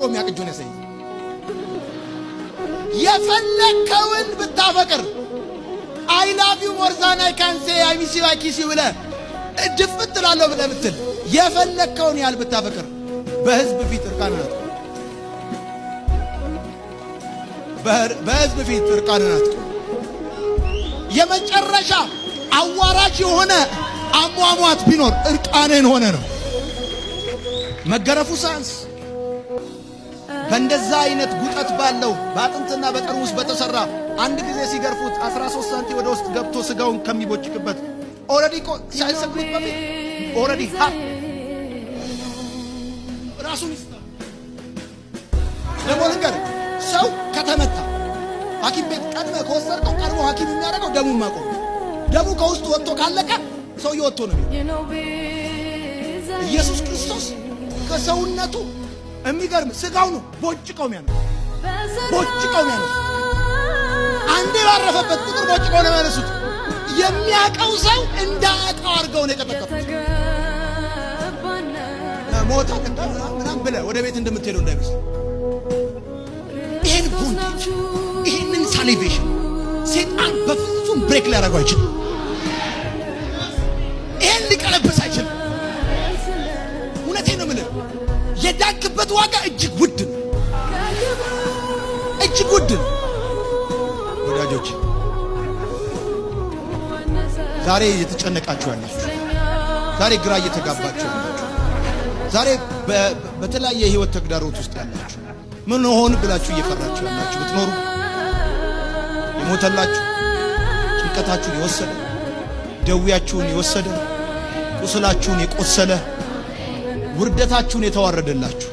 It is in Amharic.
ብሎ የሚያቅጁን ያሳይ። የፈለከውን ብታፈቅር I love you more than I can say I miss you I kiss you ብለህ ድፍት ላለው ብለህ ብትል የፈለከውን ያህል ብታፈቅር በህዝብ ፊት እርቃንህን አትቆም። በህዝብ ፊት እርቃንህን አትቆም። የመጨረሻ አዋራጅ የሆነ አሟሟት ቢኖር እርቃንህን ሆነ ነው። መገረፉ ሳንስ በእንደዛ አይነት ጉጠት ባለው በአጥንትና በጠርሙስ በተሰራ አንድ ጊዜ ሲገርፉት 13 ሳንቲ ወደ ውስጥ ገብቶ ስጋውን ከሚቦጭቅበት ኦሬዲ ሳይሰግዱት በፊት ኦሬዲ ራሱን ይስታል። ለሞልገር ሰው ከተመታ ሐኪም ቤት ቀድመ ከወሰድከው ቀድሞ ሐኪም የሚያደርገው ደሙን ማቆም። ደሙ ከውስጥ ወጥቶ ካለቀ ሰው ይወጥቶ ነው። ኢየሱስ ክርስቶስ ከሰውነቱ የሚገርም ስጋው ነው ቦጭቀው የሚያነሱ አንዴ ባረፈበት ቁጥር ቦጭቀው ነው የሚያነሱት። የሚያቀው ሰው እንዳያቀው አድርገው ነው የቀጠቀጡት። ሞታ ምናምን ብለህ ወደ ቤት እንደምትሄደው እንዳይመስል። ይህን ቦንዴጅ ይህንን ሳሊቬሽን ሴጣን በፍጹም ብሬክ ሊያደርገው አይችልም። ይህን ሊቀለብስ አይችልም። እውነቴን ነው የምልህ። የዳንክበት ዋጋ እጅግ ውድ ነው፣ እጅግ ውድ ነው። ወዳጆች ዛሬ እየተጨነቃችሁ ያላችሁ፣ ዛሬ ግራ እየተጋባችሁ ያላችሁ፣ ዛሬ በተለያየ የህይወት ተግዳሮት ውስጥ ያላችሁ፣ ምን ሆን ብላችሁ እየፈራችሁ ያላችሁ ብትኖሩ የሞተላችሁ፣ ጭንቀታችሁን የወሰደ፣ ደዌያችሁን የወሰደ፣ ቁስላችሁን የቆሰለ፣ ውርደታችሁን የተዋረደላችሁ